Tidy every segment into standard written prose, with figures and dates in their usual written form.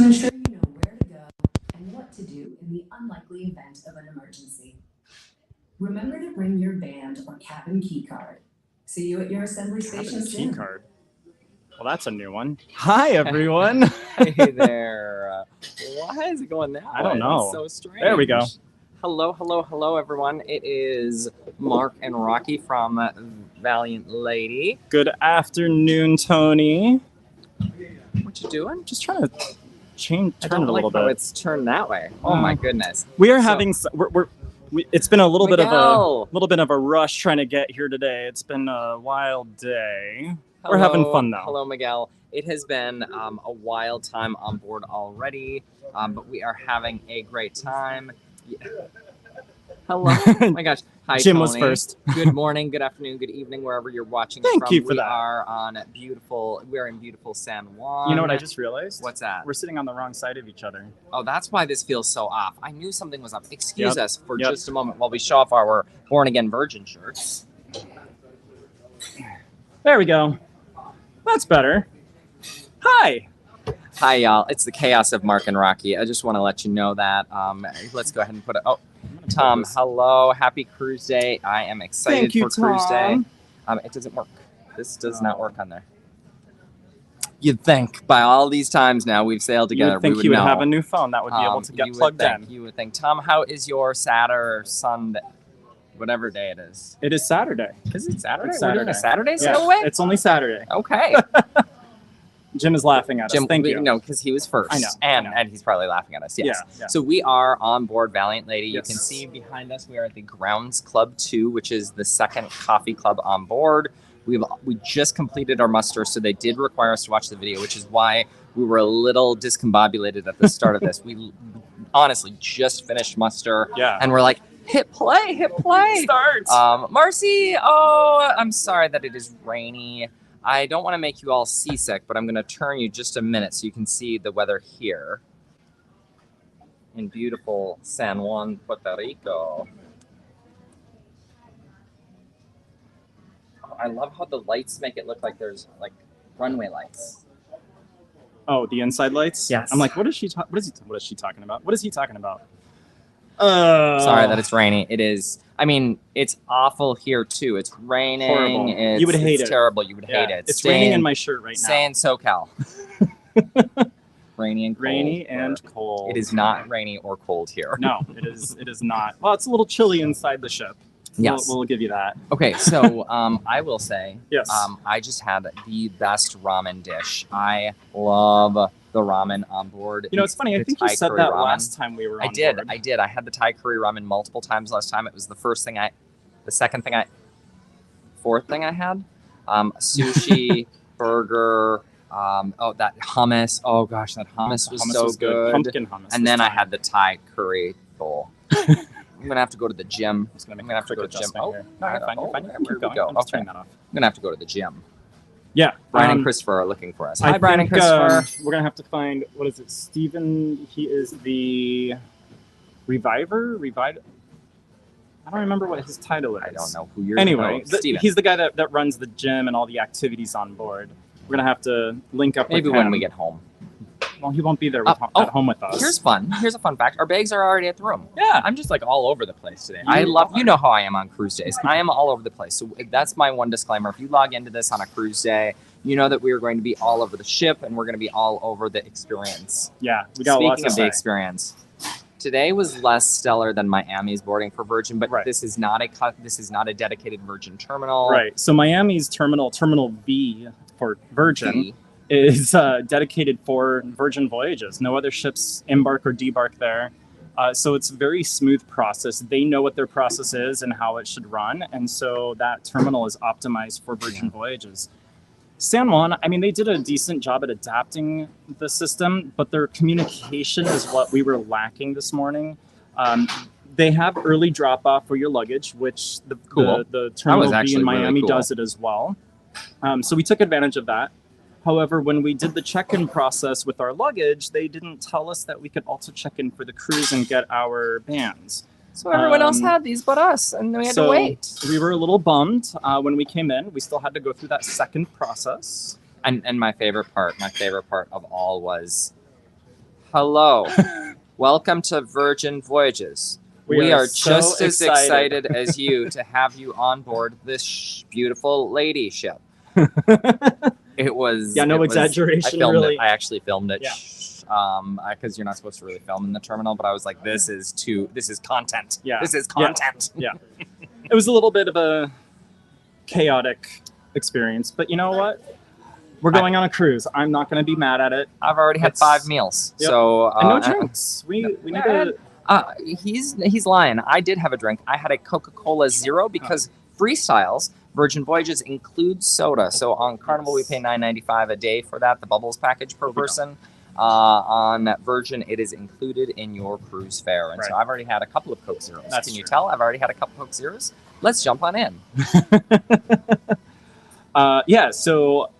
ensure you know where to go and what to do in the unlikely event of an emergency. Remember to bring your band or cabin key card. See you at your assembly station soon. Key card. Well, that's a new one. Hi, everyone. Hey there. Why is it going that way? I don't know. It's so strange. There we go. Hello, everyone. It is Mark and Rocky from Valiant Lady. Good afternoon, Tony. What you doing? Just trying to turn it a little How bit. it's turned that way. Oh my goodness. We are having. It's been a little bit Miguel. of a rush trying to get here today. It's been a wild day. We're having fun though. Hello, Miguel. It has been a wild time on board already, but we are having a great time. Yeah. Hello. Oh my gosh. Hi, Jim Tony. was first. Good morning, good afternoon, good evening, wherever you're watching Thank from. you for we that. We're in beautiful San Juan. You know what I just realized? What's that? We're sitting on the wrong side of each other. Oh, that's why this feels so off. I knew something was up. Excuse Yep. us for Yep. just a moment while we show off our Born Again Virgin shirts. There we go. That's better. Hi. Hi, y'all. It's the chaos of Mark and Rocky. I just want to let you know that. Let's go ahead and put it. Oh, Tom, hello. Happy cruise day. I am excited Thank you, for cruise day. Tom. It doesn't work. This does not work on there. You'd think by all these times now we've sailed You together, would think we would you would know. have a new phone that would be able to get plugged in. You would think. Tom, how is your Saturday or Sunday? Whatever day it is. It is Saturday. Is it Saturday? It's We're doing a Saturday. Saturday sailaway? It's only Saturday. Okay. Jim is laughing at us. Thank you. No, because he was first. I know. And he's probably laughing at us. Yes. Yeah. So we are on board Valiant Lady. Yes. You can see behind us we are at the Grounds Club 2, which is the second coffee club on board. We just completed our muster, so they did require us to watch the video, which is why we were a little discombobulated at the start of this. We honestly just finished muster, and we're like, hit play. Start. Marcy, oh, I'm sorry that it is rainy. I don't want to make you all seasick, but I'm going to turn you just a minute so you can see the weather here in beautiful San Juan, Puerto Rico. I love how the lights make it look like there's like runway lights. Oh, the inside lights? Yes. I'm like, what is she talking about? What is he talking about? Sorry that it's rainy. It is. I mean, it's awful here too. It's raining. Horrible. You would hate it. It's terrible. You would hate it. It's raining in my shirt right now. Stay in SoCal. Rainy and cold. Rainy and cold. It is not rainy or cold here. No, it is. It is not. Well, it's a little chilly inside the ship. Yes. We'll give you that. Okay, so I will say, yes. I just had the best ramen dish. I love the ramen on board. You know, it's funny. I think you said that last time we were on board. I did. I had the Thai curry ramen multiple times last time. It was the fourth thing I had. Sushi, burger. That hummus. Oh gosh, that hummus was so good. Pumpkin hummus. And then I had the Thai curry bowl. I'm gonna have to go to the gym. I'm gonna have to go to the gym. Oh, no, you're fine. You're fine. Keep going. I'm just turning that off. I'm gonna have to go to the gym. Yeah. Brian and Christopher are looking for us. Hi, Brian and Christopher. We're gonna have to find, what is it? Steven. He is the reviver. I don't remember what his title is. I don't know who you're. Anyway, Steven. He's the guy that runs the gym and all the activities on board. We're gonna have to link up. Maybe with when him. we get home. Well, he won't be there at home with us. Here's a fun fact. Our bags are already at the room. Yeah. I'm just like all over the place today. You know how I am on cruise days. I am all over the place. So that's my one disclaimer. If you log into this on a cruise day, you know that we are going to be all over the ship and we're going to be all over the experience. Yeah, we got lots Speaking of the experience, today was less stellar than Miami's boarding for Virgin, but this is not a dedicated Virgin terminal. Right. So Miami's terminal B for Virgin, is dedicated for Virgin Voyages. No other ships embark or debark there. So it's a very smooth process. They know what their process is and how it should run. And so that terminal is optimized for Virgin Voyages. San Juan, I mean, they did a decent job at adapting the system, but their communication is what we were lacking this morning. They have early drop-off for your luggage, which the terminal B in Miami does it as well. So we took advantage of that. However, when we did the check-in process with our luggage, they didn't tell us that we could also check in for the cruise and get our bands. So everyone else had these but us, and we had to wait. We were a little bummed when we came in. We still had to go through that second process. And my favorite part of all was Hello. Welcome to Virgin Voyages. We are so just as excited as you to have you on board this beautiful lady ship. It was exaggeration. I filmed really. it. I actually filmed it. Yeah. Because you're not supposed to really film in the terminal, but I was like, this is content. Yeah. This is content. Yeah. It was a little bit of a chaotic experience, but you know what? We're going on a cruise. I'm not going to be mad at it. I've already had 5 meals. Yep. So And no drinks. We need to. He's lying. I did have a drink. I had a Coca-Cola Zero because Freestyles Virgin Voyages includes soda. So on Carnival we pay $9.95 a day for that, the bubbles package per person. On Virgin it is included in your cruise fare. And so I've already had a couple of Coke Zeros. Can you tell? I've already had a couple of Coke Zeros. Let's jump on in. So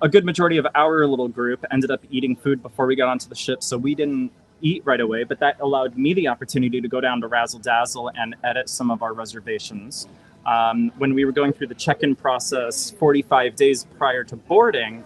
a good majority of our little group ended up eating food before we got onto the ship, so we didn't eat right away, but that allowed me the opportunity to go down to Razzle Dazzle and edit some of our reservations. When we were going through the check-in process 45 days prior to boarding,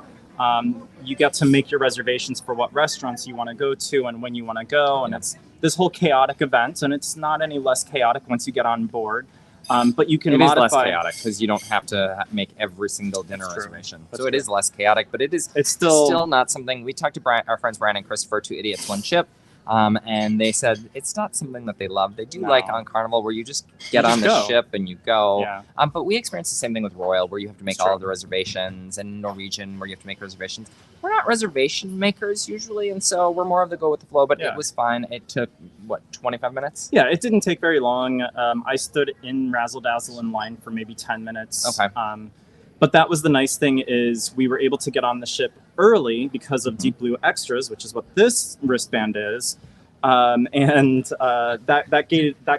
you get to make your reservations for what restaurants you want to go to and when you want to go, and it's this whole chaotic event, and it's not any less chaotic once you get on board. But you can modify. It is less chaotic because you don't have to make every single dinner reservation. So it is less chaotic, but it's still not something. We talked to our friends Brian and Christopher, 2 Idiots, 1 Ship, and they said it's not something that they love. They do like on Carnival where you just get on the ship and you go. Yeah. But we experienced the same thing with Royal where you have to make all of the reservations, and Norwegian where you have to make reservations. We're not reservation makers usually, and so we're more of the go with the flow, but it was fine. It took, 25 minutes? Yeah, it didn't take very long. I stood in Razzle Dazzle in line for maybe 10 minutes. Okay. But that was the nice thing is we were able to get on the ship early because of Deep Blue Extras, which is what this wristband is. That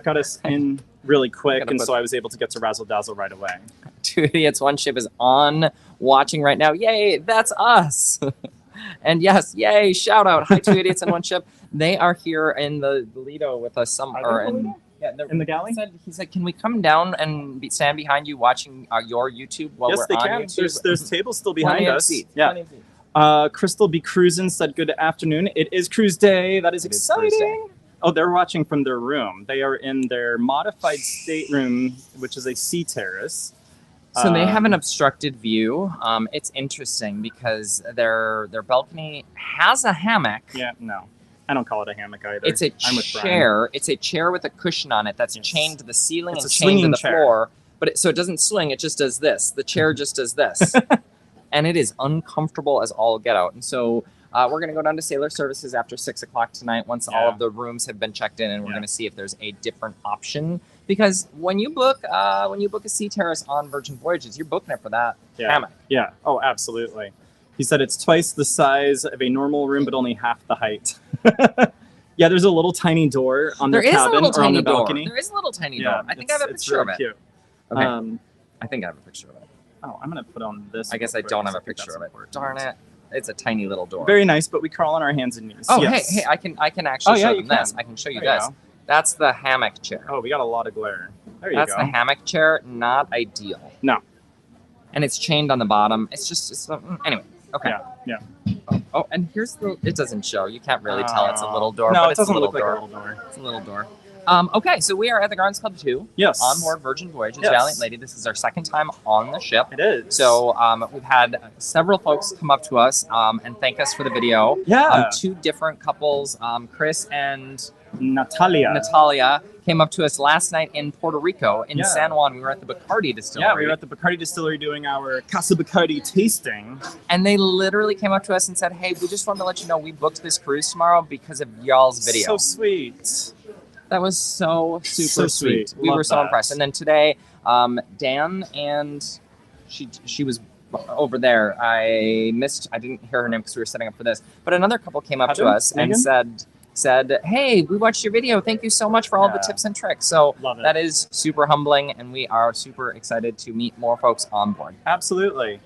got us in really quick, and so I was able to get to Razzle Dazzle right away. 2 Idiots, 1 Ship is on watching right now. Yay, that's us. And yes, yay, shout out. Hi, 2 Idiots and 1 Ship. They are here in the Lido with us in the galley? He said, can we come down and stand behind you watching your YouTube while we're on YouTube? There's tables still behind us. Seats. Yeah. Crystal B. Cruisin said, good afternoon. It is cruise day. That is exciting. Oh, they're watching from their room. They are in their modified stateroom, which is a sea terrace. So they have an obstructed view. It's interesting because their balcony has a hammock. Yeah, no. I don't call it a hammock either. It's a chair. It's a chair with a cushion on it that's chained to the ceiling and chained to the floor. But so it doesn't swing. It just does this. The chair just does this. And it is uncomfortable as all get out. And so we're going to go down to Sailor Services after 6 o'clock tonight once all of the rooms have been checked in, and we're going to see if there's a different option. Because when you book a sea terrace on Virgin Voyages, you're booking it for that hammock. Yeah. Oh, absolutely. He said it's twice the size of a normal room, but only half the height. Yeah, there's a little tiny door on the cabin or on the balcony. There is a little tiny door. I think I have a picture of it. Cute. Okay. I think I have a picture of it. Oh, I'm going to put on this. I guess I don't have a picture of it. Darn it. It's a tiny little door. Very nice, but we crawl on our hands and knees. Oh, hey, I can actually show them this. I can show you this. That's the hammock chair. Oh, we got a lot of glare. There you go. That's the hammock chair. Not ideal. No. And it's chained on the bottom. It's anyway. Okay. Yeah. Oh, and here's it doesn't show. You can't really tell it's a little door. No, but it doesn't look like a little door. It's a little door. Okay, so we are at the Grounds Club 2. Yes. On board Virgin Voyages Valiant Lady. This is our 2nd time on the ship. It is. So we've had several folks come up to us and thank us for the video. Yeah. 2 different couples, Chris and Natalia came up to us last night in Puerto Rico in San Juan. We were at the Bacardi distillery. Yeah, we were at the Bacardi distillery doing our Casa Bacardi tasting. And they literally came up to us and said, hey, we just wanted to let you know we booked this cruise tomorrow because of y'all's video. So sweet. That was so super sweet. We Love were so that. impressed. And then today, Dan and she was over there. I didn't hear her name because we were setting up for this. But another couple came up to us and said, hey, we watched your video. Thank you so much for all the tips and tricks. So that is super humbling, and we are super excited to meet more folks on board. Absolutely.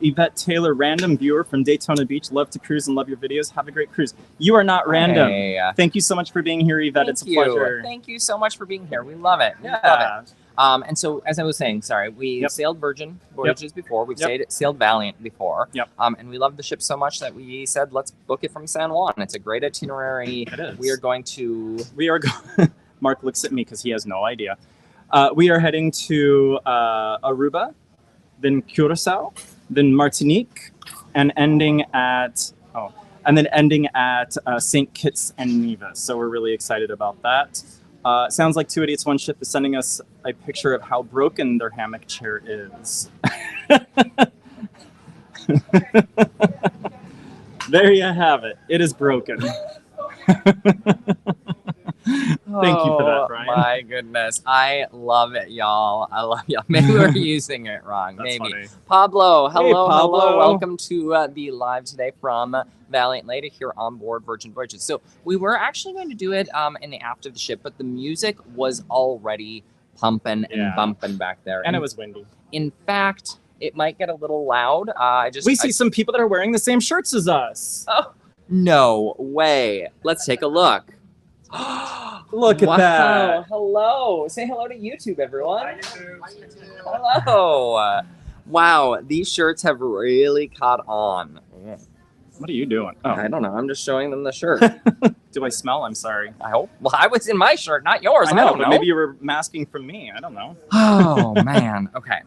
Yvette Taylor, random viewer from Daytona Beach. Love to cruise and love your videos. Have a great cruise. You are not random. Hey. Thank you so much for being here, Yvette. It's a pleasure. Thank you so much for being here. We love it. We love And so, as I was saying, sorry, we Yep. sailed Virgin Voyages before. We've Yep. sailed Valiant before. Yep. And we loved the ship so much that we said, let's book it from San Juan. It's a great itinerary. It is. We are going to... We are Mark looks at me because he has no idea. We are heading to Aruba, then Curacao, then Martinique, and ending at St. Kitts and Nevis. So we're really excited about that. Sounds like Two Idiots One Ship is sending us a picture of how broken their hammock chair is. There you have it. It is broken. Thank you for that, Brian. Oh my goodness. I love it, y'all. I love y'all. Maybe we're using it wrong. That's Maybe. funny. Pablo, hello, Hey, Pablo. hello. Welcome to the live today from Valiant Lady here on board Virgin Voyages. So we were actually going to do it in the aft of the ship, but the music was already pumping and Yeah. bumping back there. And it was windy. In fact, it might get a little loud. We see some people that are wearing the same shirts as us. Oh, no way. Let's take a look. Look at that. Hello. Say hello to YouTube, everyone. Hello. Wow, these shirts have really caught on. What are you doing? Oh, I don't know. I'm just showing them the shirt. do I smell? I'm sorry. I hope. Well, I was in my shirt, not yours. I, know, don't but know. maybe you were masking from me. I don't know. Oh, man. Okay.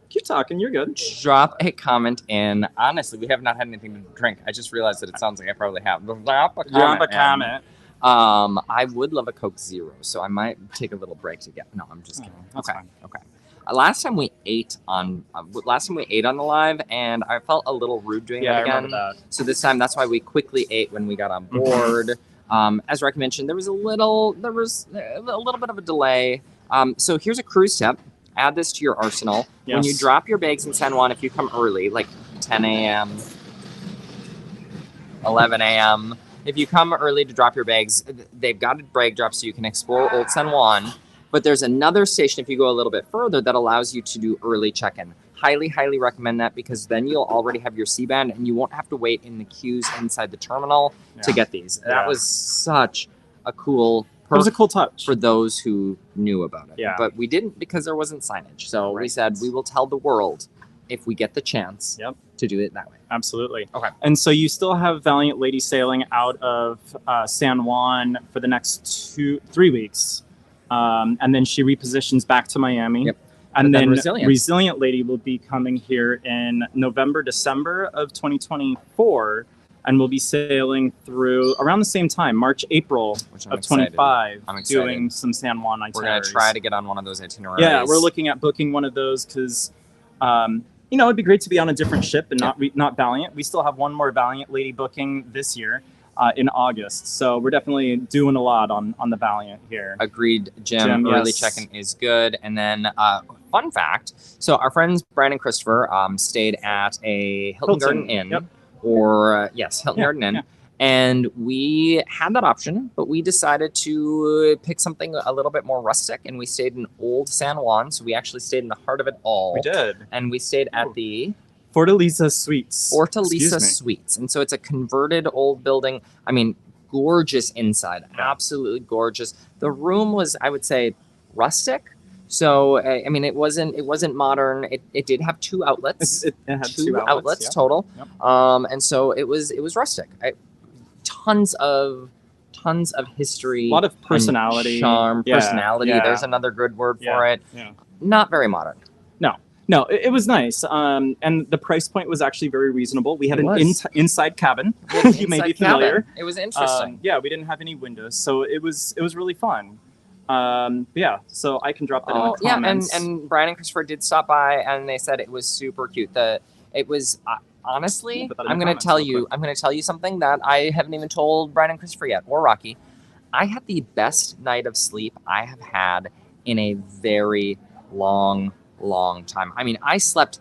Keep talking. You're good. Drop a comment in. Honestly, we have not had anything to drink. I just realized that it sounds like I probably have. Drop a comment. in. I would love a Coke Zero, so I might take a little break to get. No, I'm just kidding. That's Okay. fine. Okay. Last time we ate on the live, and I felt a little rude doing Yeah, I that again. remember that. So this time, that's why we quickly ate when we got on board. As Rick mentioned, there was a little bit of a delay. So here's a cruise tip. Add this to your arsenal. When you Yes. drop your bags in San Juan, if you come early, like 10 a.m., 11 a.m., if you come early to drop your bags, they've got a brag drop so you can explore Old San Juan. But there's another station if you go a little bit further that allows you to do early check-in. Highly, highly recommend that because then you'll already have your C-band and you won't have to wait in the queues inside the terminal to get these. Yeah. That was such a cool It was a perk cool touch. for those who knew about it. Yeah. But we didn't because there wasn't signage. So we Right. said we will tell the world if we get the chance Yep. to do it that way. Absolutely. Okay. And so you still have Valiant Lady sailing out of San Juan for the next 3 weeks. And then she repositions back to Miami. Yep. And But then then Resilient. Lady will be coming here in November, December of 2024. And we'll be sailing through around the same time, March, April Which I'm of excited. 25, I'm excited. doing some San Juan itineraries. We're going to try to get on one of those itineraries. Yeah, we're looking at booking one of those because, it'd be great to be on a different ship and not Valiant. We still have one more Valiant Lady booking this year in August. So we're definitely doing a lot on the Valiant here. Agreed, Jim. Early yes. check-in is good. And then, fun fact. So our friends, Brian and Christopher, stayed at a Hilton Garden Inn. Yep. Hilton Garden Inn. yeah. And we had that option, but we decided to pick something a little bit more rustic, and we stayed in Old San Juan. So we actually stayed in the heart of it all. We did. And we stayed at Ooh. the Fortaleza Suites. Fortaleza Excuse me. Suites. And so it's a converted old building. I mean, gorgeous inside. Yeah. Absolutely gorgeous. The room was, I would say, rustic. So, I mean, it wasn't modern. It did have two outlets. It had two outlets yeah. total. Yep. And so it was rustic. Tons of history. A lot of and personality. charm, Yeah, personality. yeah. There's another good word Yeah, for it. yeah. Not very modern. No, it was nice. And the price point was actually very reasonable. We had It an was. inside cabin. You may be Inside familiar. cabin. It was interesting. Yeah, we didn't have any windows, so it was really fun. Yeah, so I can drop that in the Yeah, comments. and Brian and Christopher did stop by, and they said it was super cute. It was honestly, Put that in the I'm going to comments tell real you, quick. I'm going to tell you something that I haven't even told Brian and Christopher yet, or Rocky. I had the best night of sleep I have had in a very long time. I mean, I slept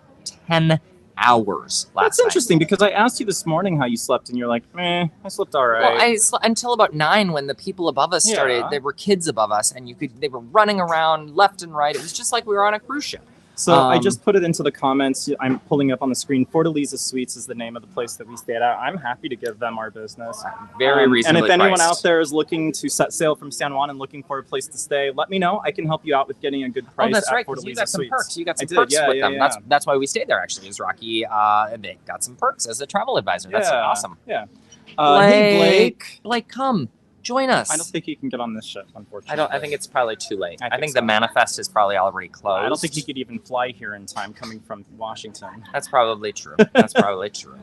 10 hours last That's night. interesting because I asked you this morning how you slept, and you're like, I slept all right. Well, I slept until about 9 when the people above us started. Yeah. There were kids above us, and they were running around left and right. It was just like we were on a cruise ship. So I just put it into the comments. I'm pulling up on the screen. Fortaleza Suites is the name of the place that we stayed at. I'm happy to give them our business. Very reasonably And if anyone priced. out there is looking to set sail from San Juan and looking for a place to stay, let me know. I can help you out with getting a good price. Oh, that's at right. 'Cause Fortaleza you got some Suites. perks. You got some I did, perks yeah, with yeah, them. yeah. That's why we stayed there. Actually, is Rocky. They got some perks as a travel advisor. That's Yeah, awesome. Yeah. Blake, Hey, Blake. Blake, come join us. I don't think he can get on this ship, unfortunately. I think it's probably too late. I think so. the manifest is probably already closed. I don't think he could even fly here in time coming from Washington. That's probably true. That's probably true.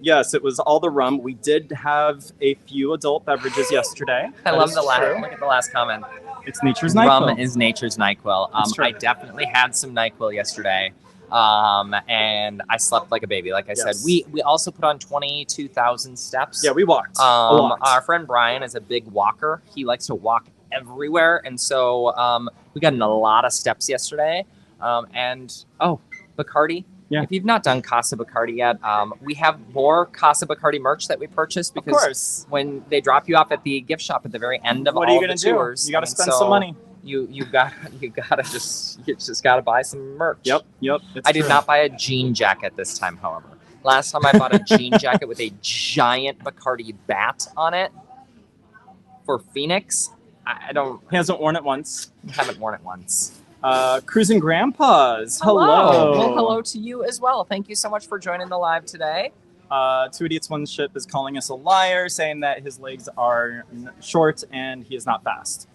Yes, it was all the rum. We did have a few adult beverages yesterday. I That love is the last. true. Look at the last comment. It's nature's NyQuil. Rum is nature's NyQuil. That's true. I definitely had some NyQuil yesterday. And I slept like a baby. Like I said, we also put on 22,000 steps. Yeah, we walked. a lot. Our friend Brian is a big walker. He likes to walk everywhere, and so we got in a lot of steps yesterday. Bacardi. Yeah. If you've not done Casa Bacardi yet, we have more Casa Bacardi merch that we purchased Of because course. when they drop you off at the gift shop at the very end of What are all you of the gonna do? tours, You got to and spend so some money. You just gotta buy some merch. Yep. I did not buy a jean jacket this time, however. Last time I bought a jean jacket with a giant Bacardi bat on it for Phoenix. I He hasn't worn it once. haven't worn it once. Cruising Grandpas. Well, hello to you as well. Thank you so much for joining the live today. Two Idiots One Ship is calling us a liar, saying that his legs are short and he is not fast.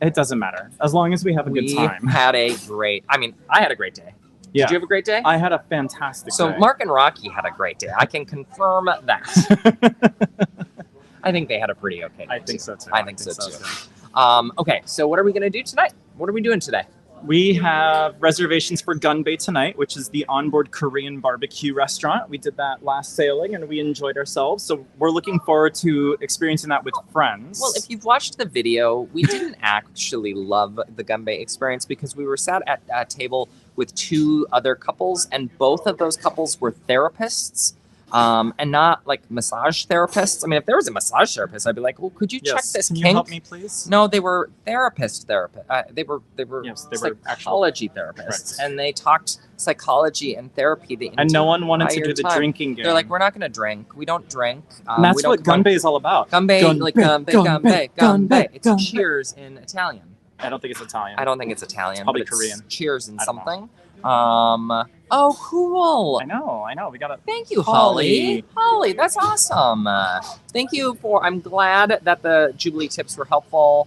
It doesn't matter. As long as we have a good time. I had a great day. Yeah. Did you have a great day? I had a fantastic So day. Mark and Rocky had a great day. I can confirm that. I think they had a pretty okay day. I think so too. I think so too. Okay, so what are we going to do tonight? What are we doing today? We have reservations for Gun Bay tonight, which is the onboard Korean barbecue restaurant. We did that last sailing and we enjoyed ourselves. So we're looking forward to experiencing that with friends. Well, if you've watched the video, we didn't actually love the Gun Bay experience because we were sat at a table with two other couples, and both of those couples were therapists. And not like massage therapists. I mean, if there was a massage therapist, I'd be like, "Well, could you check this Can kink?" you help me, please? No, they were They were Yes, they were psychology therapists, and they talked psychology and therapy. And no one wanted to entire do the time. drinking game. They're like, we're not going to drink. We don't drink. and that's what Gun Bay is all about. Gun Bay, like Gun Bay. It's Gun Bay. cheers in Italian. I don't think it's Italian. I don't think it's Italian. Probably but it's Korean. Cheers in I don't something. Oh, cool. I know. We got it. Thank you, Holly. Holly, that's awesome. Thank you I'm glad that the Jubilee tips were helpful.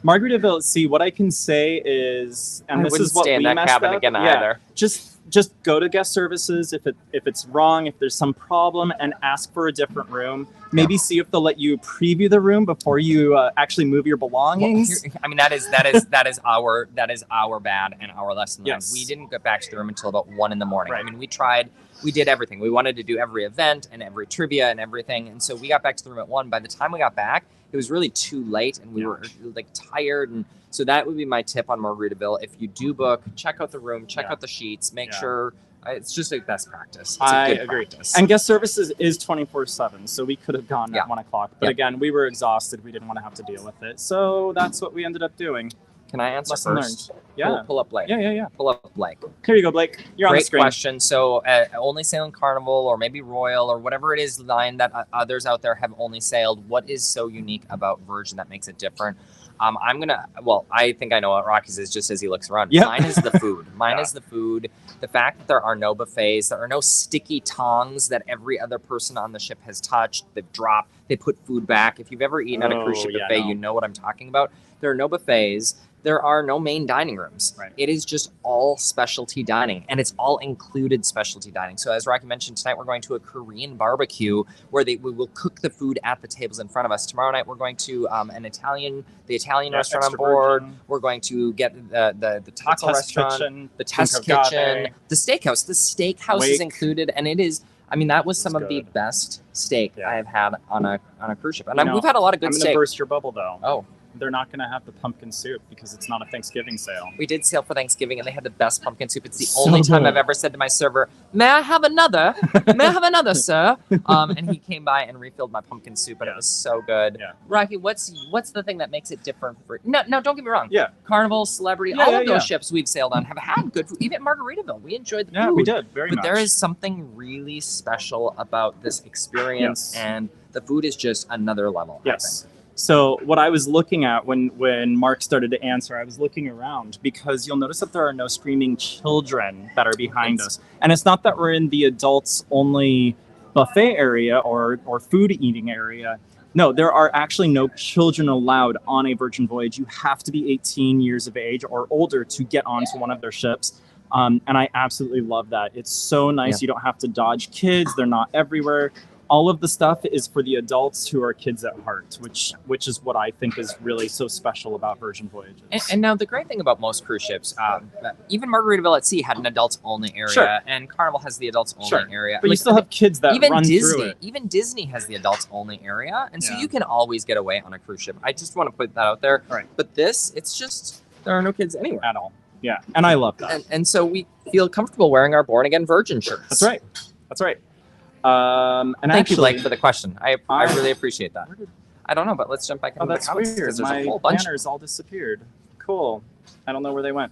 Margaritaville. See, what I can say is, and I this wouldn't is what stay in we that messed cabin up. again Yeah. either. Just go to guest services if it's wrong, if there's some problem, and ask for a different room. Maybe see if they'll let you preview the room before you actually move your belongings. I mean, that is our bad and our lesson learned. Yes. We didn't get back to the room until about 1 a.m. Right. I mean, we did everything. We wanted to do every event and every trivia and everything, and so we got back to the room at 1. By the time we got back, it was really too late, and we were like tired. And so that would be my tip on Margaritaville. If you do book, check out the room, check out the sheets, make sure. It's just a best practice. It's I a good agree. practice. And guest services is 24/7. So we could have gone Yeah. at 1 o'clock. But Yeah. again, we were exhausted. We didn't want to have to deal with it. So that's what we ended up doing. Can I answer Lesson first? learned. Yeah. Pull up Blake. Yeah. Pull up Blake. Here you go, Blake. You're on the Great screen. question. So only sailing Carnival or maybe Royal or whatever it is line that others out there have only sailed. What is so unique about Virgin that makes it different? I think I know what Rocky's is just as he looks around. Yep. Mine is the food. Mine is the food. The fact that there are no buffets, there are no sticky tongs that every other person on the ship has touched. They've dropped. They put food back. If you've ever eaten at a cruise ship buffet, you know what I'm talking about. There are no buffets. There are no main dining rooms. Right. It is just all specialty dining, and it's all included specialty dining. So as Rocky mentioned, tonight we're going to a Korean barbecue where we will cook the food at the tables in front of us. Tomorrow night we're going to the Italian restaurant on Extra board. Virgin. We're going to get the taco test restaurant, kitchen, the test Cinco kitchen, Gade. the steakhouse. The steakhouse is Wake. included, and it is. I mean, that was some of the good. best steak Yeah. I have had on a cruise ship, and You know, we've had a lot of good I'm going steak. to burst your bubble, though. Oh, they're not going to have the pumpkin soup because it's not a Thanksgiving sale. We did sail for Thanksgiving, and they had the best pumpkin soup. It's the So only time good. I've ever said to my server, "May I have another? May I have another, sir?" And he came by and refilled my pumpkin soup, and it was so good. Yeah. Rocky, what's the thing that makes it different? No, don't get me wrong. Yeah. Carnival, Celebrity, Yeah, all yeah, of those yeah. ships we've sailed on have had good food. Even Margaritaville, we enjoyed the food. Yeah, we did very But much. there is something really special about this experience, Yes. and the food is just another level. Yes. So what I was looking at when Mark started to answer, I was looking around because you'll notice that there are no screaming children that are behind us. And it's not that we're in the adults only buffet area or food eating area. No, there are actually no children allowed on a Virgin Voyage. You have to be 18 years of age or older to get onto one of their ships. And I absolutely love that. It's so nice. Yeah. You don't have to dodge kids. They're not everywhere. All of the stuff is for the adults who are kids at heart, which is what I think is really so special about Virgin Voyages. And now the great thing about most cruise ships, even Margaritaville at Sea had an adults-only area, Sure. and Carnival has the adults-only Sure. area. But you Like, still have kids that even run through Disney, it. even Disney has the adults-only area, and so Yeah. you can always get away on a cruise ship. I just want to put that out there. Right. But this, it's just there are no kids anywhere, At all. Yeah, and I love that. and so we feel comfortable wearing our Born Again Virgin shirts. That's right. That's right. And Thank actually, you, Blake, for the question. I I- really appreciate that. I don't know, but let's jump back into Oh, the that's comments weird. because there's My a whole bunch. banners all disappeared. Cool. I don't know where they went.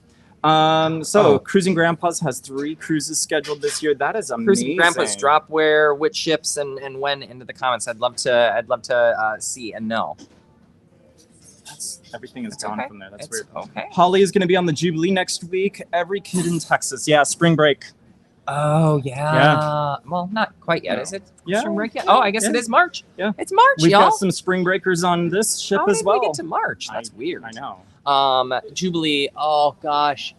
Cruising Grandpas has 3 cruises scheduled this year. That is amazing. Cruising Grandpas, drop where, which ships, and when into the comments. I'd love to see and know. Everything is It's gone okay. from there. That's It's weird. okay. Holly is going to be on the Jubilee next week. Every kid in Texas. Yeah, spring break. Oh yeah. Well, not quite yet, No. is it? Yeah. Spring break yet? Oh, I guess Yeah. it is March. Yeah. It's March, We've y'all. got some spring breakers on this ship How as did well. we get to March? That's weird. I know. Jubilee. Oh gosh.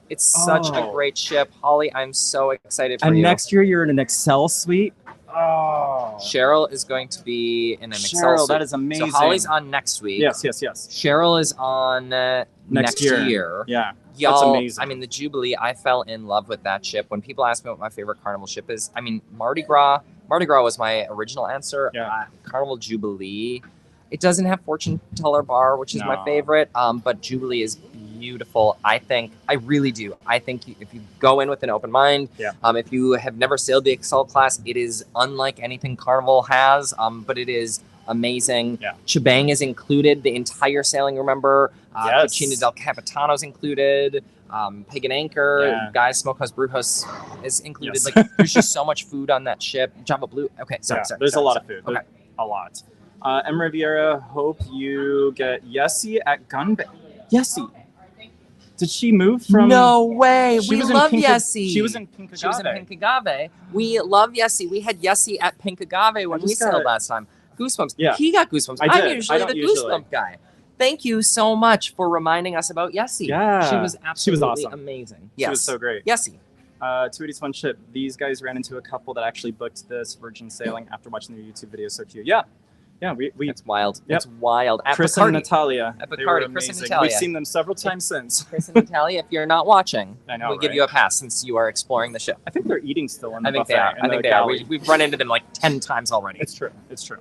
It's such a Oh. great ship, Holly. I'm so excited for And you. next year you're in an Excel suite. Oh, Cheryl is going to be in an Excel Cheryl, suite. that is amazing. So Holly's on next week. Yes. Cheryl is on next year. Yeah. Y'all, That's amazing. I mean, the Jubilee, I fell in love with that ship. When people ask me what my favorite Carnival ship is, I mean, Mardi Gras was my original answer. Yeah. Carnival Jubilee. It doesn't have fortune teller bar, which is my No. favorite, but Jubilee is beautiful. I really do. I think if you go in with an open mind, Yeah. if you have never sailed the Excel class, it is unlike anything Carnival has, but it is amazing. Yeah. Shebang is included, the entire sailing, remember? Yes. Cucina del Capitano's included. Pig and Anchor, Yeah. Guy's Smokehouse Brewhouse is included. Yes. Like, there's just so much food on that ship. Java Blue. Okay, sorry. There's a lot of food. Okay. A lot. M. Riviera, hope you get Yessie at Gun Bay. Yessie. Did she move from? No way. She We was in love Pink- Yessie. She was in Pink She was in Agave. Pink Agave. We love Yessie. We had Yessie at Pink Agave when we just sailed got- last time. Goosebumps. Yeah. He got goosebumps. I I'm did. usually I don't the usually. goosebump guy. Thank you so much for reminding us about Yessie. Yeah. She was absolutely awesome. amazing. She was so great. Yessie. 281 ship. These guys ran into a couple that actually booked this Virgin sailing after watching their YouTube video. So cute. Yeah. We It's wild. Yep. It's wild. At Chris Bacardi. and Natalia. At They were Bacardi, Chris and amazing. Natalia. We've seen them several times since. Chris and Natalia, if you're not watching, I know, we'll give right? you a pass since you are exploring the ship. I think they're eating still in the I think buffet. they are. in I the think they are. galley. We've run into them like 10 times already. It's true. It's true.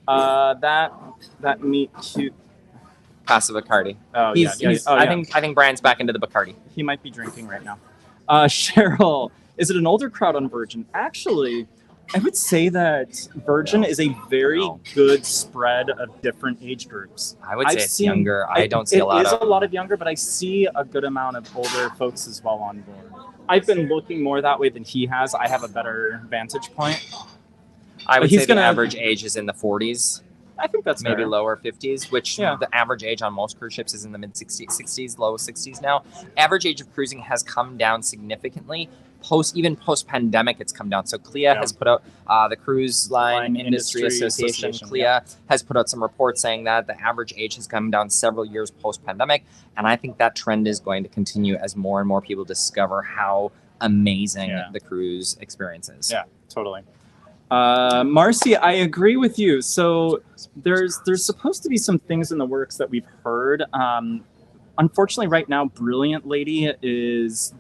That meat cute. Casa Bacardi. Oh He's, yeah. he's, Oh, I yeah. think Brian's back into the Bacardi. He might be drinking right now. Cheryl, is it an older crowd on Virgin? Actually, I would say that Virgin is a very good spread of different age groups. I would say I've it's seen- younger. I don't see a lot It is of. a lot of younger, but I see a good amount of older folks as well on board. I've been looking more that way than he has. I have a better vantage point. I would he's say the gonna- average age is in the 40s, I think that's maybe fair. lower 50s, which Yeah. the average age on most cruise ships is in the mid 60s, low 60s now. Average age of cruising has come down significantly. Even post pandemic, it's come down. So CLIA has put out the Cruise Line Industry Association. CLIA has put out some reports saying that the average age has come down several years post pandemic, and I think that trend is going to continue as more and more people discover how amazing the cruise experience is. Yeah, totally. Marcy, I agree with you. So there's supposed to be some things in the works that we've heard. Unfortunately, right now, Brilliant Lady is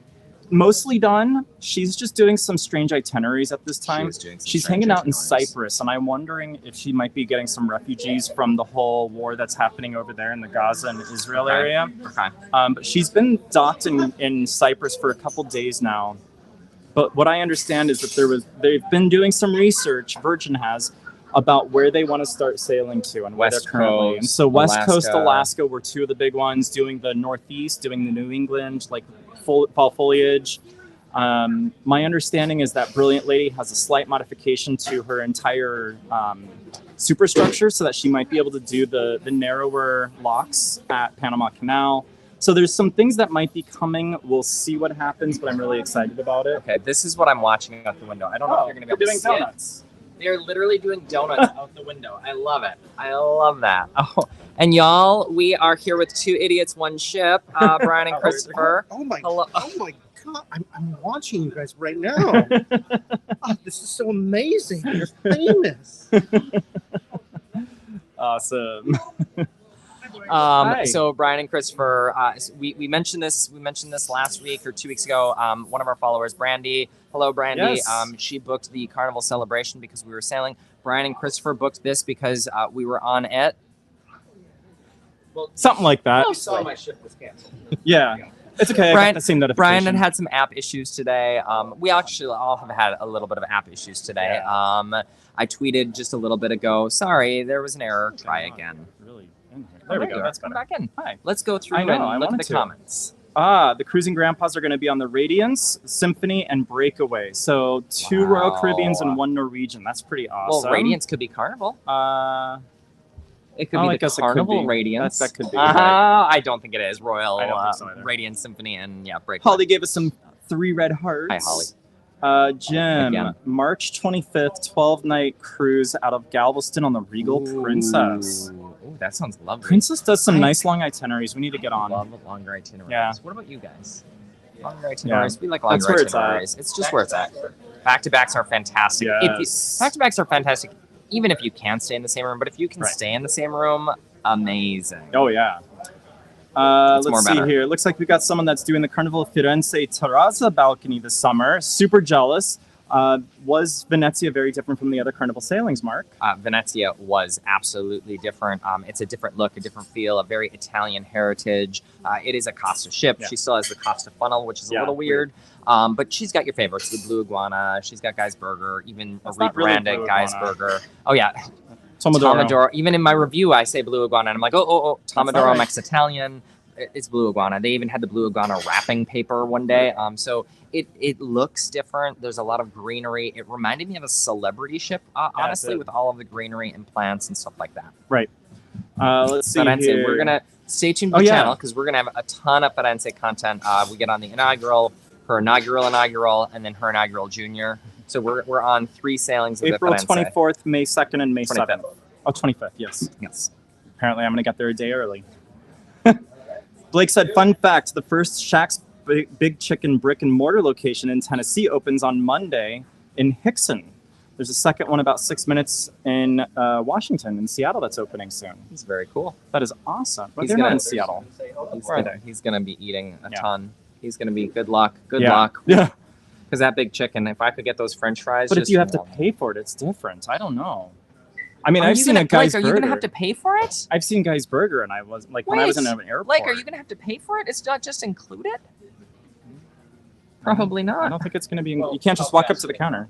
mostly done. She's just doing some strange itineraries at this She time. was doing some She's strange hanging out in itineraries. Cyprus, and I'm wondering if she might be getting some refugees from the whole war that's happening over there in the Gaza and Israel Okay. area. Okay. But she's been docked in Cyprus for a couple days now. But what I understand is that they've been doing some research, Virgin has, about where they want to start sailing to and where West they're currently. And Coast, so West Coast Alaska. Alaska were two of the big ones, doing the Northeast, doing the New England, like fall foliage. My understanding is that Brilliant Lady has a slight modification to her entire superstructure so that she might be able to do the narrower locks at Panama Canal. So there's some things that might be coming. We'll see what happens, but I'm really excited about it. Okay, this is what I'm watching out the window. I don't know if you're going to be able doing to see it. donuts. They're literally doing donuts out the window. I love it. I love that. Oh, and y'all, we are here with two idiots, one ship. Brian and Christopher. Oh my! Hello. Oh my God! I'm watching you guys right now. Oh, this is so amazing. You're famous. Awesome. Hi. So Brian and Christopher, we mentioned this. We mentioned this last week or 2 weeks ago. One of our followers, Brandy. Hello, Brandy. Yes. She booked the carnival celebration because we were sailing. Brian and Christopher booked this because we were on it. Something like that. Oh, saw my ship was canceled. Yeah. It's okay. I Brian- got the same notification. Brian had some app issues today. We actually all have had a little bit of app issues today. I tweeted just a little bit ago. Sorry, there was an error. Try again. Really? There we go. That's Come better. back in. Hi. Let's go through I know, and I look at wanted the to. comments. The Cruising Grandpas are going to be on the Radiance, Symphony, and Breakaway. So 2 Royal Wow. Caribbeans and 1 Norwegian. That's pretty awesome. Well, Radiance could be Carnival. It could I be the guess it could Carnival be. Radiance. That could be, I don't think it is. Royal I don't think so either. Radiance Symphony and Breakaway. Holly gave us some 3 red hearts. Hi, Holly. Jim, Again. March 25th, 12-night cruise out of Galveston on the Regal Princess. Ooh, that sounds lovely. Princess does some I- nice long itineraries. We need to get on. Love longer itineraries. Yeah. What about you guys? Longer itineraries. We like That's longer where it's at. itineraries. It's just where it's at. Back-to-backs are fantastic. Yes. Back-to-backs are fantastic, even if you can't stay in the same room. But if you can Right. stay in the same room, amazing. Oh, yeah. It's more Let's see better. here. It looks like we got someone that's doing the Carnival Firenze Terrazza balcony this summer. Super jealous. Was Venezia very different from the other Carnival sailings, Mark? Venezia was absolutely different. It's a different look, a different feel, a very Italian heritage. It is a Costa ship. Yeah. She still has the Costa funnel, which is a Yeah, little weird. But she's got your favorites, the Blue Iguana. She's got Guy's Burger, even a That's not really rebranded Blue Guy's Iguana. Burger. Oh, yeah. Tomodoro. Tomodoro. Even in my review, I say Blue Iguana, and I'm like, oh, Tomodoro right. Max Italian. It's Blue Iguana. They even had the Blue Iguana wrapping paper one day. So it looks different. There's a lot of greenery. It reminded me of a celebrity ship, honestly, did. with all of the greenery and plants and stuff like that. Right. Let's see Firenze, here. we're gonna stay tuned to Oh, the yeah. channel because we're gonna have a ton of Firenze content. We get on the inaugural, her inaugural, and then her inaugural junior. So we're on 3 sailings of April the Firenze. 24th, May 2nd, and May 25th. 7th. Oh, 25th, yes. Yes. Apparently, I'm going to get there a day early. Blake said, fun fact, the first Shaq's Big Chicken brick and mortar location in Tennessee opens on Monday in Hickson. There's a second one about 6 minutes in Washington, in Seattle, that's opening soon. It's very cool. That is awesome. But He's they're not gonna- in Seattle. Where are they? He's gonna be eating a Yeah. ton. He's gonna be good luck. Good Yeah. luck. Yeah. Because that big chicken, if I could get those French fries, But if just you have to one. pay for it, it's different. I don't know. I mean, Are I've you seen gonna, a Guy's Blake, Burger. are you gonna have to pay for it? I've seen Guy's Burger, and I was like, when I was in Wait, an airport. Blake, are you gonna have to pay for it? It's not just included. Probably I not. don't think it's going to be. You can't just walk up to the counter.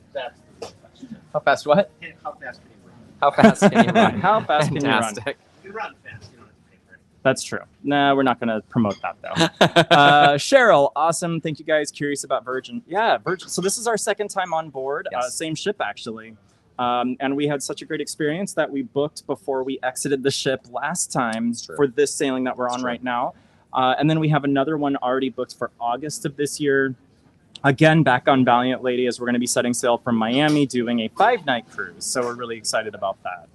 How fast? What? How fast can you run? How fast can you run? How fast can you run? Fantastic. You can run fast. You don't have to pay for it. That's true. Nah, we're not going to promote that though. Cheryl, awesome. Thank you guys. Curious about Virgin. Yeah, Virgin. So this is our second time on board. Yes. Same ship actually. And we had such a great experience that we booked before we exited the ship last time That's true. for this sailing that we're That's on true. right now. And then we have another one already booked for August of this year. Again, back on Valiant Lady, as we're going to be setting sail from Miami, doing a 5-night cruise. So we're really excited about that.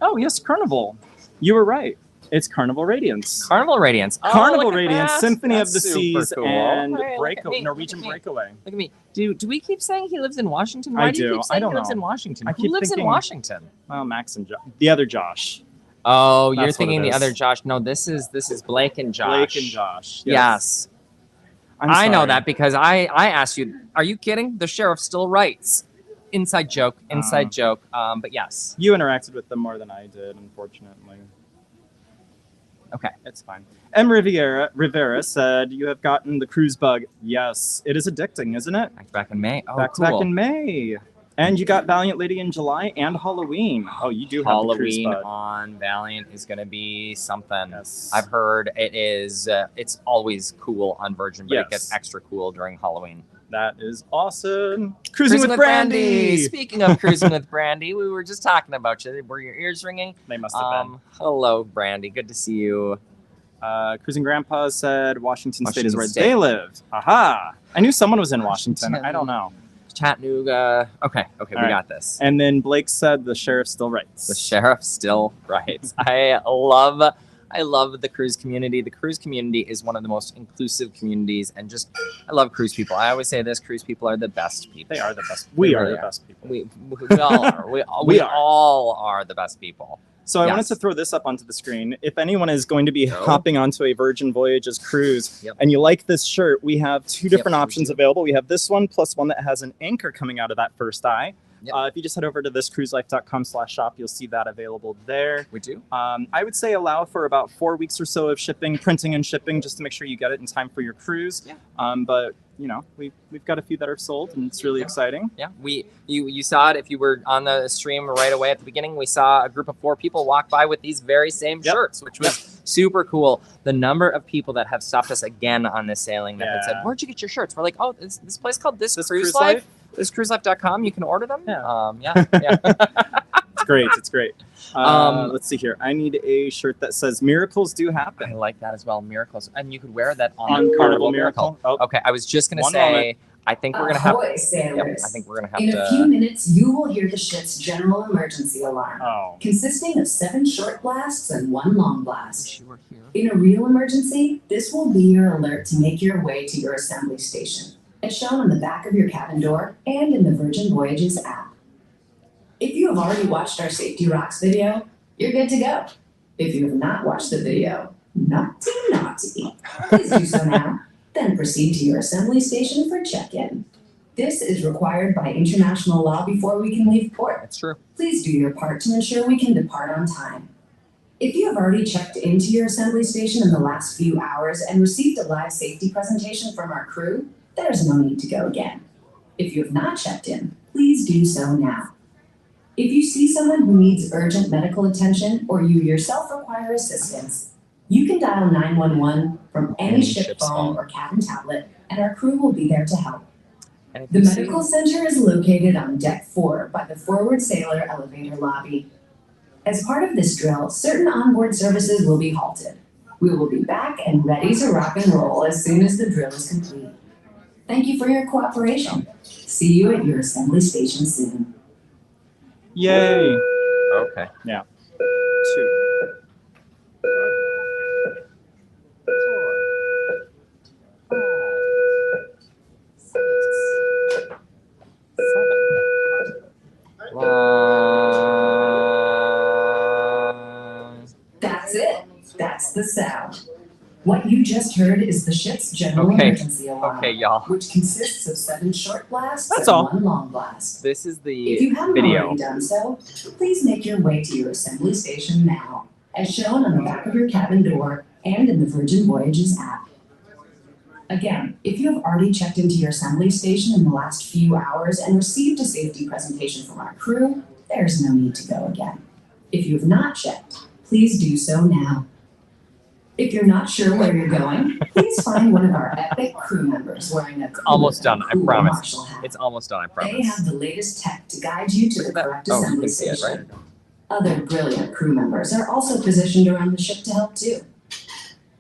Oh, yes, Carnival. You were right. It's Carnival Radiance. Carnival Radiance. Oh, Carnival look at Radiance, that. Symphony That's of the super Seas, cool. and Hey, look at me, Norwegian look at me. Breakaway. Look at me. Do we keep saying he lives in Washington? Why I do you do. keep I saying don't he lives know. in Washington? I Who keep lives in thinking- Washington? Oh, Max and the other Josh. Oh, That's you're what thinking it the is. other Josh. No, this is Blake and Josh. Blake and Josh. Yes. I know sorry. that because I asked you. Are you kidding? The sheriff still writes. Inside joke. But yes. You interacted with them more than I did, unfortunately. Okay. It's fine. M. Rivera said, you have gotten the cruise bug. Yes, it is addicting, isn't it? Back in May. Oh, Back cool. in May. And you got Valiant Lady in July and Halloween. Oh, you do have the cruise Halloween bug. on Valiant is going to be something. Yes. I've heard it is. It's always cool on Virgin, but Yes. it gets extra cool during Halloween. That is awesome. Cruising with Brandy. Speaking of cruising with Brandy, we were just talking about you. Were your ears ringing? They must have been. Hello, Brandy. Good to see you. Cruising Grandpa said Washington State is where State. they live. Aha. I knew someone was in Washington. Washington. I don't know. Chattanooga. Okay, we right. got this. And then Blake said the sheriff still writes. The sheriff still writes. I love the cruise community. The cruise community is one of the most inclusive communities, and I love cruise people. I always say this: cruise people are the best people. They are the best. We are really the best people. We all are. We all are the best people. So I Yes. wanted to throw this up onto the screen. If anyone is going to be Go. hopping onto a Virgin Voyages cruise Yep. and you like this shirt, we have two different we options do. available. We have this one plus one that has an anchor coming out of that first eye. Yep. If you just head over to thiscruiselife.com/shop, you'll see that available there. We do. I would say allow for about 4 weeks or so of shipping, printing and shipping, just to make sure you get it in time for your cruise. Yeah. But you know, we've got a few that are sold, and it's really exciting. Yeah, you saw it if you were on the stream right away at the beginning. We saw a group of 4 people walk by with these very same Yep. shirts, which was super cool. The number of people that have stopped us again on this sailing that have said, Yeah. "Where'd you get your shirts?" We're like, "Oh, this place called This This Cruise Cruise Life. Life? Thiscruiselife.com. You can order them." Yeah. Yeah. It's great. It's great. Um, Let's see here. I need a shirt that says "Miracles do I happen" like that as well. Miracles, and you could wear that on on Carnival Miracle. Oh, Okay, I was just gonna One say. moment. I think we're gonna have. Ahoy, sailors. I think we're gonna have In to. a few minutes, you will hear the ship's general emergency alarm, oh. consisting of 7 short blasts and 1 long blast. You were here. In a real emergency, this will be your alert to make your way to your assembly station, as shown on the back of your cabin door and in the Virgin Voyages app. If you have already watched our Safety Rocks video, you're good to go. If you have not watched the video, naughty, please do so now. Then proceed to your assembly station for check-in. This is required by international law before we can leave port. That's true. Please do your part to ensure we can depart on time. If you have already checked into your assembly station in the last few hours and received a live safety presentation from our crew, there's no need to go again. If you have not checked in, please do so now. If you see someone who needs urgent medical attention or you yourself require assistance, you can dial 911 from any ship ship's phone phone. or cabin tablet, and our crew will be there to help. And if The you see- medical center is located on deck 4 by the forward sailor elevator lobby. As part of this drill, certain onboard services will be halted. We will be back and ready to rock and roll as soon as the drill is complete. Thank you for your cooperation. See you at your assembly station soon. Yay! Okay. 2. That's it. That's the sound. What you just heard is the ship's general Okay. emergency alarm, Okay, y'all. which consists of 7 short blasts That's and all. 1 long blast. This is If the you haven't video. already done so, please make your way to your assembly station now, as shown on the back of your cabin door and in the Virgin Voyages app. Again, if you have already checked into your assembly station in the last few hours and received a safety presentation from our crew, there's no need to go again. If you have not checked, please do so now. If you're not sure where you're going, please find one of our epic crew members wearing a cool Almost done, and I cool promise. Marshall hat. It's almost done, I They promise. have the latest tech to guide you to the Look at that. correct Oh, you assembly can see it, station. Other brilliant crew members are also positioned around the ship to help too.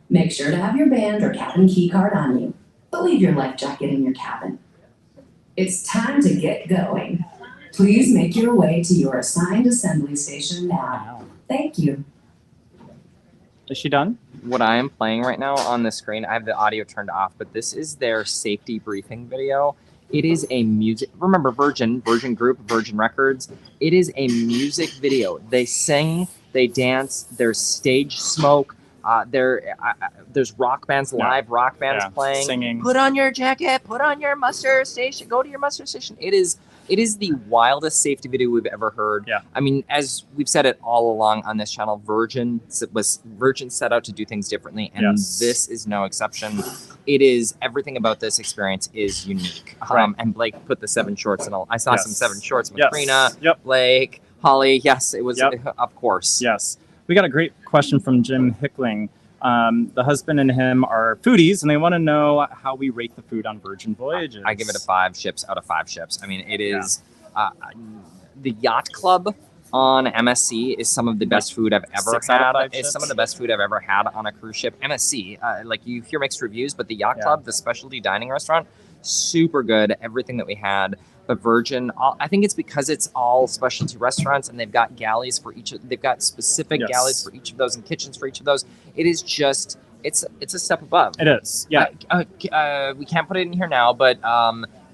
Make sure to have your band or cabin key card on you, but leave your life jacket in your cabin. It's time to get going. Please make your way to your assigned assembly station now. Thank you. Is she done? What I am playing right now on the screen, I have the audio turned off, but this is their safety briefing video. It is a music, remember Virgin Group, Virgin Records. It is a music video. They sing, they dance, there's stage smoke. There's rock bands, live rock bands playing. Singing. Put on your jacket. Put on your muster station. Go to your muster station. It is the wildest safety video we've ever heard. Yeah. I mean, as we've said it all along on this channel, Virgin set out to do things differently, and this is no exception. It is, everything about this experience is unique. Right. And Blake put the 7 shorts, and I saw some 7 shorts. Yes. Macrina, Blake, Holly. Yes, it was. Of course. Yes. We got a great question from Jim Hickling. The husband and him are foodies, and they want to know how we rate the food on Virgin Voyages. I give it a 5 ships out of 5 ships. I mean, it is the Yacht Club on MSC is some of the best food I've ever 6 out of had. 5 It's ships? some of the best food I've ever had on a cruise ship. MSC, like you hear mixed reviews, but the Yacht Club, the specialty dining restaurant, super good. Everything that we had. But Virgin, I think it's because it's all specialty restaurants, and they've got galleys for each. They've got specific galleys for each of those and kitchens for each of those. It is just, it's a step above. It is, yeah. We can't put it in here now, but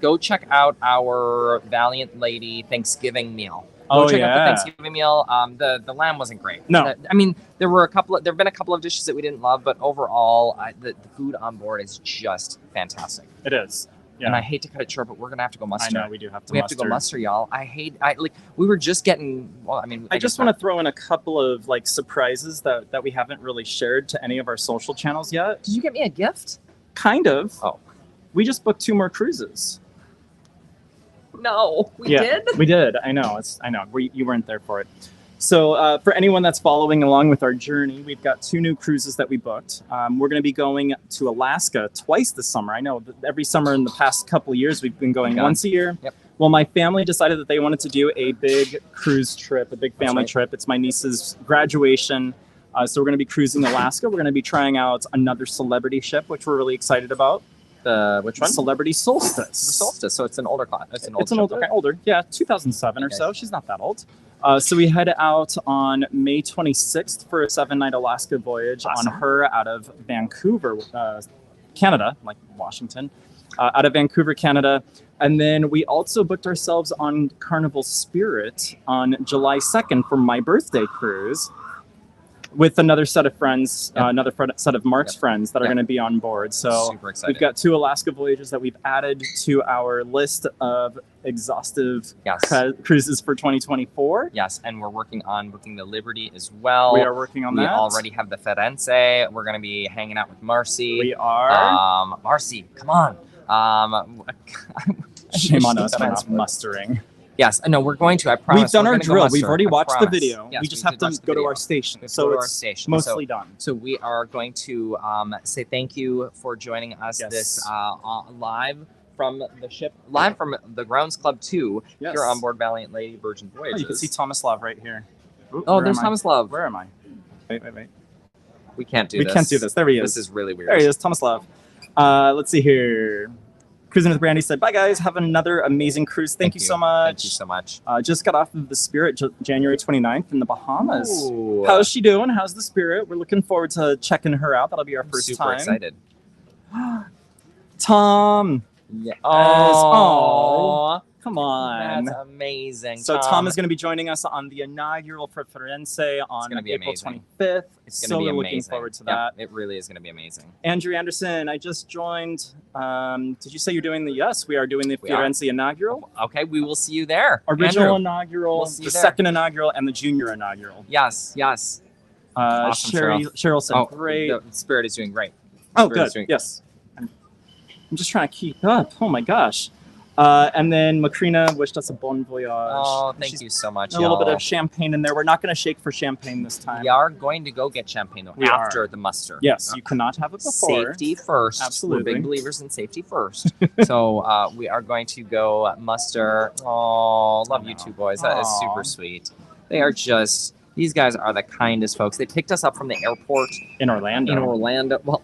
go check out our Valiant Lady Thanksgiving meal. Go check out the Thanksgiving meal. The lamb wasn't great. No, I mean there have been a couple of dishes that we didn't love, but overall, the food on board is just fantastic. It is. Yeah. And I hate to cut it short, but we're gonna have to go muster. I know we do have to. We have to go muster, y'all. We were just getting. Well, I mean, I just want to throw in a couple of like surprises that we haven't really shared to any of our social channels yet. Did you get me a gift? Kind of. Oh, we just booked 2 more cruises. No, we did. We did. I know. I know. You weren't there for it. So for anyone that's following along with our journey, we've got 2 new cruises that we booked. We're going to be going to Alaska twice this summer. I know that every summer in the past couple of years, we've been going once a year. Yep. Well, my family decided that they wanted to do a big cruise trip, a big family trip. It's my niece's graduation. So we're going to be cruising Alaska. We're going to be trying out another celebrity ship, which we're really excited about. Which one? Celebrity Solstice. The Solstice. So it's an older class. It's an older. Yeah, 2007 or so. She's not that old. So we head out on May 26th for a 7-night Alaska voyage on her out of Vancouver, Canada, like Washington, out of Vancouver, Canada. And then we also booked ourselves on Carnival Spirit on July 2nd for my birthday cruise with another set of friends, another set of Mark's friends that are going to be on board. So super excited. We've got 2 Alaska voyages that we've added to our list of exhaustive cruises for 2024. Yes, and we're working on booking the Liberty as well. We are working on that. We already have the Firenze. We're going to be hanging out with Marcy. We are. Marcy, come on. Shame on us for not mustering. Yes, no, we're going to. I promise. We've done our drill. We've already watched the video. Yes, we just have to go to our station. So it's mostly done. So we are going to say thank you for joining us this live from the ship, live from the Grounds Club 2 here on board Valiant Lady Virgin Voyages. Oh, you can see Thomas Love right here. There's Thomas Love. Where am I? Wait. We can't do this. We can't do this. There he is. This is really weird. There he is, Thomas Love. Let's see here. Cruising with Brandy said, bye guys, have another amazing cruise. Thank you so much. Thank you so much. Just got off of the Spirit January 29th in the Bahamas. Ooh. How's she doing? How's the Spirit? We're looking forward to checking her out. That'll be our first time. Super excited. Tom. Yeah. Oh, come on. That's amazing. So Tom is going to be joining us on the inaugural for Firenze on April 25th. It's going to be amazing. Looking forward to that. It really is going to be amazing. Andrew Anderson, I just joined. Did you say you're doing the? Yes, we are doing the Firenze inaugural. Okay, we will see you there. Original inaugural, the second inaugural, and the junior inaugural. Yes. Awesome, Cheryl said, great. The Spirit is doing great. Good. Yes. I'm just trying to keep up. Oh my gosh. And then Macrina wished us a bon voyage. Oh, thank you so much. A little bit of champagne in there. We're not going to shake for champagne this time. We are going to go get champagne though after the muster. Yes, you cannot have it before. Safety first. Absolutely. We're big believers in safety first. So we are going to go muster. Oh, love you two boys. That is super sweet. They are just. These guys are the kindest folks. They picked us up from the airport in Orlando. Well,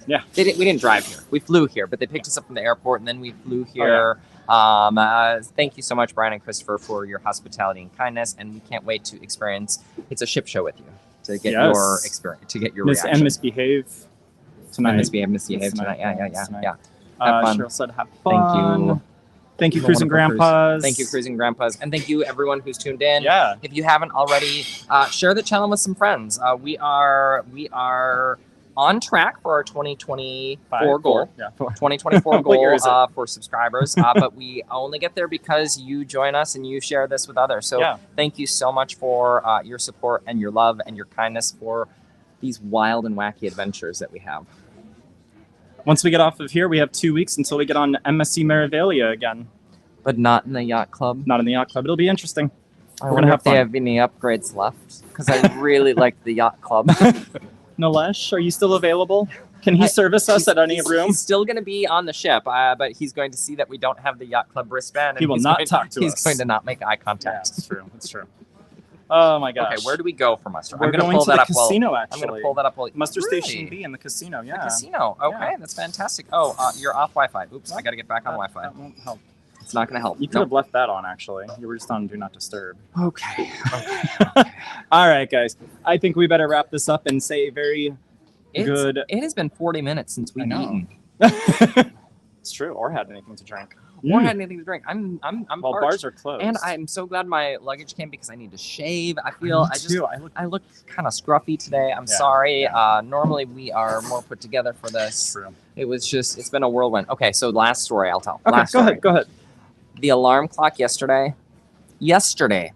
yeah, we didn't drive here. We flew here, but they picked us up from the airport, and then we flew here. Thank you so much, Brian and Christopher, for your hospitality and kindness, and we can't wait to experience. It's a ship show with you to get your experience, to get your reaction. And misbehave tonight. Misbehave tonight. Yeah. Cheryl said, "Have fun." Thank you. Thank you, Have a Cruising wonderful cruise. Grandpas. Thank you, Cruising Grandpas. And thank you, everyone who's tuned in. Yeah. If you haven't already, share the channel with some friends. We are on track for our 2024 goal. Yeah. 2024 What year goal is it? for subscribers. But we only get there because you join us and you share this with others. So Yeah. thank you so much for your support and your love and your kindness for these wild and wacky adventures that we have. Once we get off of here, we have 2 weeks until we get on MSC Merivale again. But not in the yacht club. Not in the yacht club. It'll be interesting. I We're wonder gonna have if they fun. have any upgrades left because I really like the yacht club. Nilesh, are you still available? Can he service us at any room? He's still going to be on the ship, but he's going to see that we don't have the yacht club wristband. And He will he's not going, talk to he's us. going to not make eye Yeah, contact. that's true. That's true. Oh my gosh. Okay, where do we go for muster? We're I'm going going to pull to that the up. casino, I'm actually. going to pull that up. Muster Really? Station B in the casino. Yeah. The casino. Okay, Yeah. That's fantastic. Oh, you're off Wi-Fi. Oops, I got to get back on Wi-Fi. That won't help. It's not going to help. You could have left that on, actually. You were just on Do Not Disturb. Okay. All right, guys. I think we better wrap this up and say a very good. It has been 40 minutes since we've know. eaten. It's true. Or had anything to drink. Or had anything to drink. I'm Well, parched. bars are closed. And I'm so glad my luggage came because I need to shave. I feel I look kind of scruffy today. I'm Yeah, sorry. Normally we are more put together for this. True. It's been a whirlwind. Okay, so last story I'll tell. Okay, Last go story. ahead. Go ahead. The alarm clock yesterday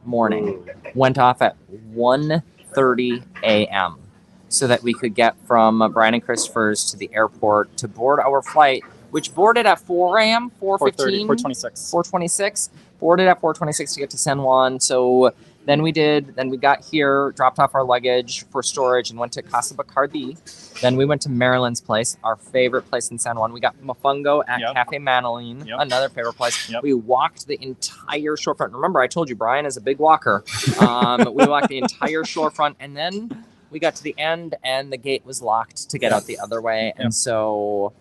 morning went off at 1:30 a.m. so that we could get from Brian and Christopher's to the airport to board our flight, which boarded at 4 a.m., 4:15, 4:26. 4:26. Boarded at 4:26 to get to San Juan. So then we got here, dropped off our luggage for storage, and went to Casa Bacardi. Then we went to Marilyn's place, our favorite place in San Juan. We got mofongo at Yep. Cafe Manoline, Yep. another favorite place. Yep. We walked the entire shorefront. Remember, I told you Brian is a big walker. We walked the entire shorefront, and then we got to the end, and the gate was locked to get out the other way. And Yep. so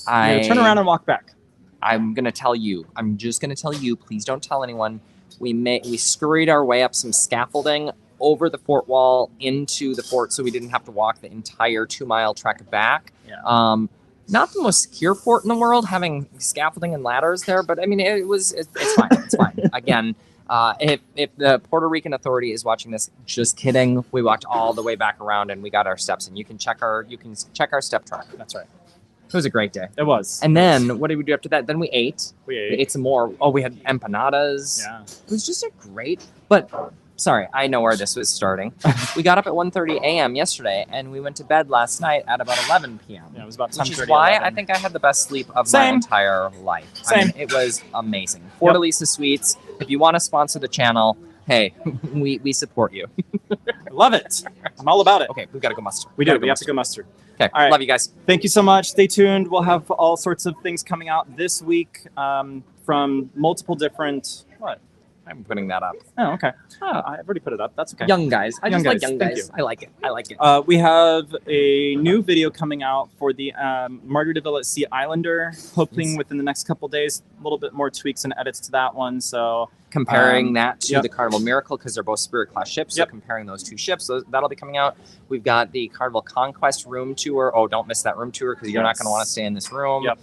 Yeah, turn around and walk back. I'm gonna tell you. I'm just gonna tell you. Please don't tell anyone. We scurried our way up some scaffolding over the fort wall into the fort, so we didn't have to walk the entire 2-mile trek back. Yeah. Not the most secure fort in the world, having scaffolding and ladders there, but I mean, it's fine. It's fine. Again, if the Puerto Rican Authority is watching this, just kidding. We walked all the way back around and we got our steps, and you can check our step track. That's right. It was a great day. It was. And then what did we do after that? Then we ate. We We ate. ate some more. Oh, we had empanadas. Yeah. It was just a great, but sorry, I know where this was starting. We got up at 1:30 a.m. yesterday, and we went to bed last night at about 11 p.m. Yeah, it was about 10:30. Which is why 11. I think I had the best sleep of my Same. entire life. Same. I mean, it was amazing. Fortaleza Suites, if you want to sponsor the channel, hey, we support you. Love it. I'm all about it. Okay, we've got to go muster. We do. We have to go mustard. Okay, All right. love you guys. Thank you so much. Stay tuned. We'll have all sorts of things coming out this week from multiple different. What? I'm putting that up. Oh, okay. Oh, I've already put it up. That's okay. young guys. I Young just like guys, young thank guys. you. I like it. I like it. We have a new video coming out for the Margaritaville at Sea Islander, hoping Yes. within the next couple days, a little bit more tweaks and edits to that one. So Comparing that to yep. the Carnival Miracle, because they're both Spirit class ships. So Yep. comparing those two ships, that'll be coming out. We've got the Carnival Conquest room tour. Oh, don't miss that room tour because you're not going to want to stay in this room. Yep.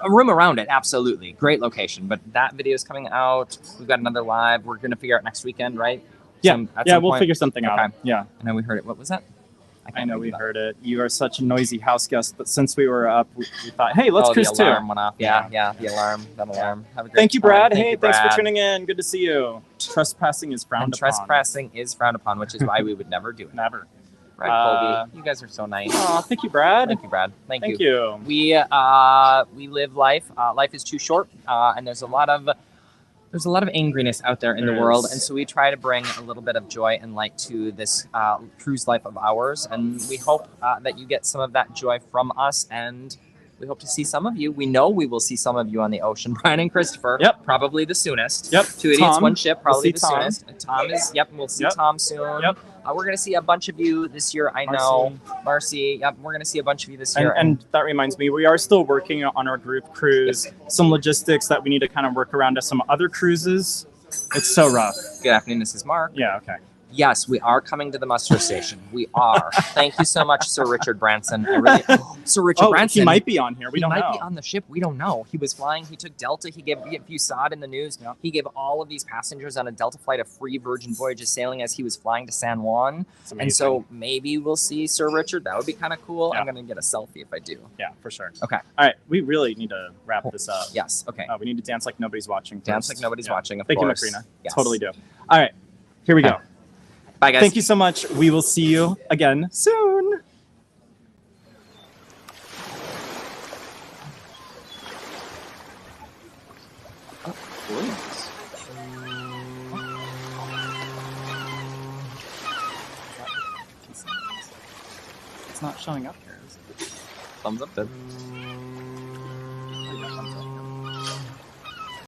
A room around it, absolutely. Great location. But that video is coming out. We've got another live. We're going to figure out next weekend, right? yeah, At yeah, some we'll point. figure something out. Okay. Yeah, I know we heard it. What was that? I know we heard it. You are such a noisy house guest, but since we were up, we thought, hey, let's cruise the too. alarm went off. Yeah, the alarm. That alarm. Have a great Thank you, time. Brad. Thank Hey, you, thanks for Brad. tuning in. Good to see you. Trespassing is frowned And upon. trespassing is frowned upon, which is why we would never do it. Never. Right, Colby? You guys are so nice. Oh, thank you, Brad. Thank you, Brad. Thank you. Thank you. We live life. Life is too short, and there's a lot of angriness out there in the There world, is. and so we try to bring a little bit of joy and light to this cruise life of ours, and we hope that you get some of that joy from us, and we hope to see some of you. We know we will see some of you on the ocean. Brian and Christopher. Yep. Probably the soonest. Yep. Two idiots, Tom. one ship. Probably We'll the see Tom. soonest. And Tom is. Yep. We'll see Yep. Tom soon. Yep. We're gonna see a bunch of you this year. I know. Marcy. Yep. We're gonna see a bunch of you this year. And that reminds me, we are still working on our group cruise. Some logistics that we need to kind of work around to some other cruises. It's so rough. Good afternoon. This is Mark. Yeah, okay. Yes, we are coming to the muster station. We are. Thank you so much, Sir Richard Branson. I really, Sir Richard Branson. He might be on here. We don't know. He might be on the ship. We don't know. He was flying. He took Delta. He gave, if you saw it in the news, he gave all of these passengers on a Delta flight a free Virgin Voyages sailing as he was flying to San Juan. And so maybe we'll see Sir Richard. That would be kind of cool. Yeah. I'm going to get a selfie if I do. Yeah, for sure. Okay. All right. We really need to wrap this up. Yes. Okay. We need to dance like nobody's watching. Dance like nobody's watching, of Thank course. you, Macrina. Yes. Totally do. All right. Here we go. Bye, guys. Thank you so much. We will see you again soon. Oh, brilliant. It's not showing up here. Thumbs up, then.